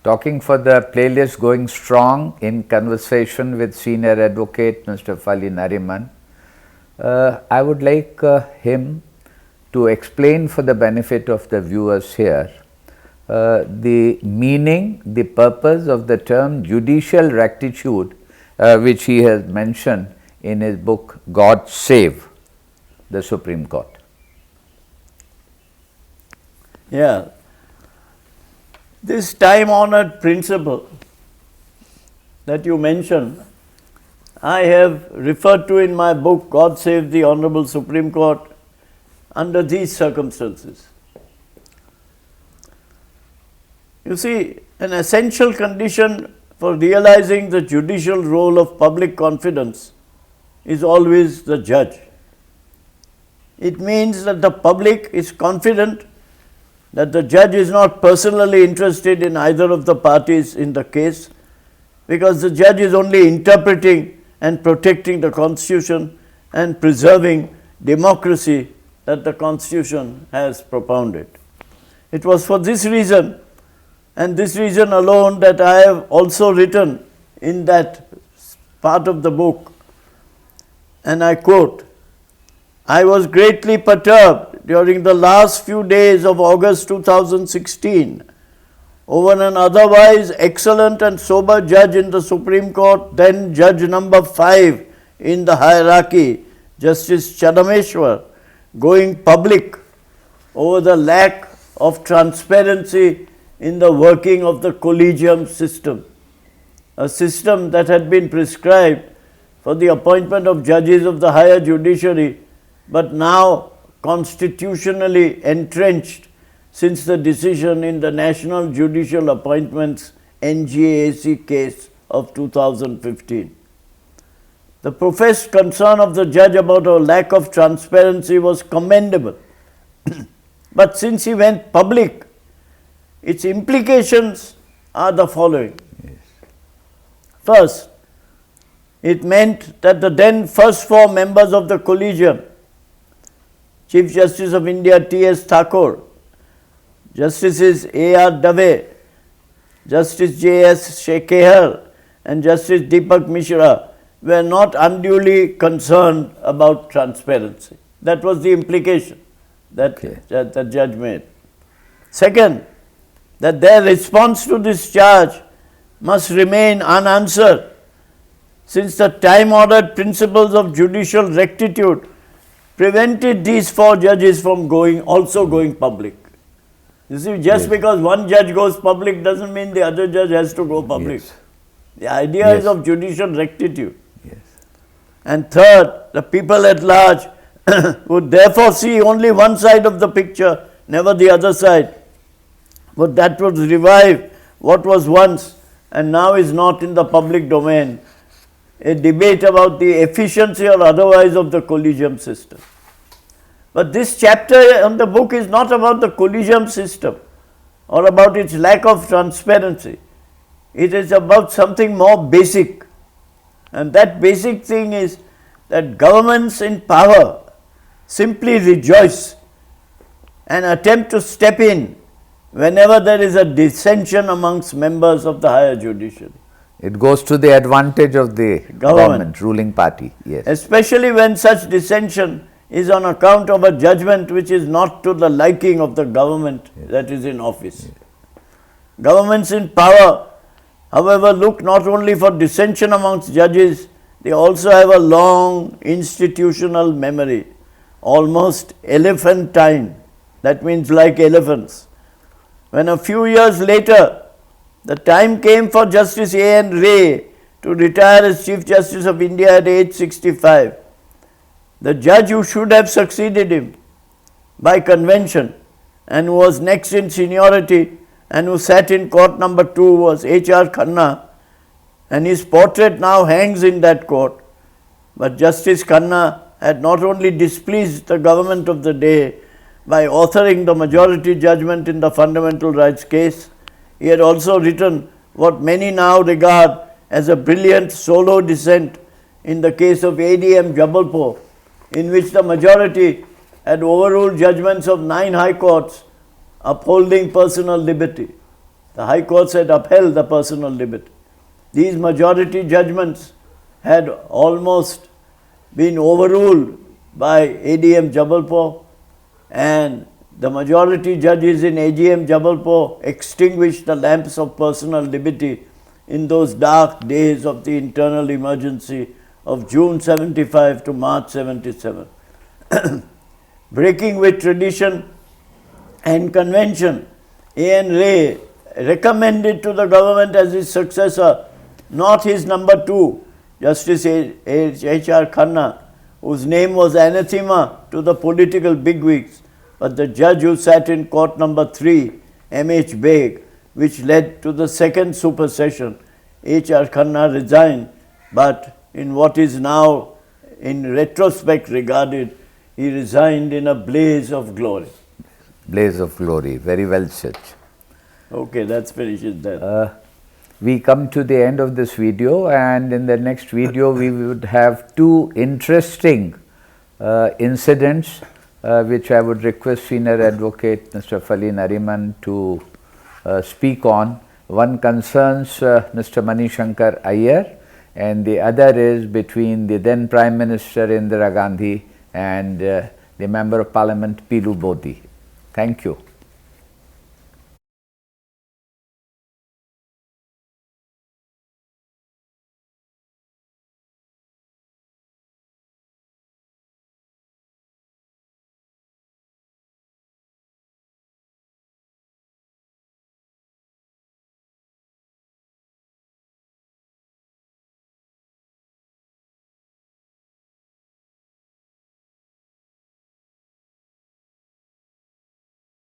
talking for the playlist Going Strong in conversation with Senior Advocate Mr. Fali Nariman. I would like him to explain for the benefit of the viewers here the meaning, the purpose of the term judicial rectitude, which he has mentioned in his book God Save the Supreme Court. Yeah, this time-honored principle that you mentioned, I have referred to in my book God Save the Honorable Supreme Court under these circumstances. You see, an essential condition for realizing the judicial role of public confidence is always the judge. It means that the public is confident that the judge is not personally interested in either of the parties in the case, because the judge is only interpreting and protecting the Constitution and preserving democracy that the Constitution has propounded. It was for this reason, and this reason alone, that I have also written in that part of the book, and I quote, "I was greatly perturbed during the last few days of August 2016 over an otherwise excellent and sober judge in the Supreme Court, then judge number 5 in the hierarchy, Justice Chelameswar, going public over the lack of transparency in the working of the collegium system, a system that had been prescribed for the appointment of judges of the higher judiciary, but now constitutionally entrenched since the decision in the National Judicial Appointments NJAC case of 2015. The professed concern of the judge about a lack of transparency was commendable. But since he went public, its implications are the following. Yes. First, it meant that the then first 4 members of the collegium, Chief Justice of India T.S. Thakur, Justices A.R. Dave, Justice J.S. Shekhar and Justice Deepak Mishra were not unduly concerned about transparency. That was the implication that the judge made. Second, that their response to this charge must remain unanswered, since the time-honored principles of judicial rectitude prevented these 4 judges from also going public. You see, just because one judge goes public doesn't mean the other judge has to go public. Yes. The idea is of judicial rectitude. Yes. And third, the people at large would therefore see only one side of the picture, never the other side. But that would revive what was once and now is not in the public domain, a debate about the efficiency or otherwise of the collegium system. But this chapter on the book is not about the collegium system or about its lack of transparency. It is about something more basic. And that basic thing is that governments in power simply rejoice and attempt to step in whenever there is a dissension amongst members of the higher judiciary. It goes to the advantage of the government ruling party. Yes. Especially when such dissension is on account of a judgment which is not to the liking of the government that is in office. Yes. Governments in power, however, look not only for dissension amongst judges, they also have a long institutional memory, almost elephantine. That means like elephants. When a few years later, the time came for Justice A.N. Ray to retire as Chief Justice of India at age 65. The judge who should have succeeded him by convention and who was next in seniority and who sat in court number 2 was H.R. Khanna, and his portrait now hangs in that court. But Justice Khanna had not only displeased the government of the day by authoring the majority judgment in the fundamental rights case, he had also written what many now regard as a brilliant solo dissent in the case of ADM Jabalpur, in which the majority had overruled judgments of 9 high courts upholding personal liberty. The High Courts had upheld the personal liberty. These majority judgments had almost been overruled by ADM Jabalpur, and the majority judges in ADM Jabalpur extinguished the lamps of personal liberty in those dark days of the internal emergency of June 75 to March 77. Breaking with tradition and convention, A.N. Ray recommended to the government as his successor not his number 2, Justice H.R. Khanna, whose name was anathema to the political bigwigs, but the judge who sat in court number 3, M.H. Beg, which led to the second supersession. H.R. Khanna resigned, but in what is now in retrospect regarded, he resigned in a blaze of glory. Blaze of glory, very well said. Okay, that's finished then. We come to the end of this video, and in the next video we would have 2 interesting incidents which I would request Senior Advocate Mr. Fali Nariman to speak on. One concerns Mr. Manishankar Iyer, and the other is between the then Prime Minister Indira Gandhi and the Member of Parliament Pilu Bodhi. Thank you.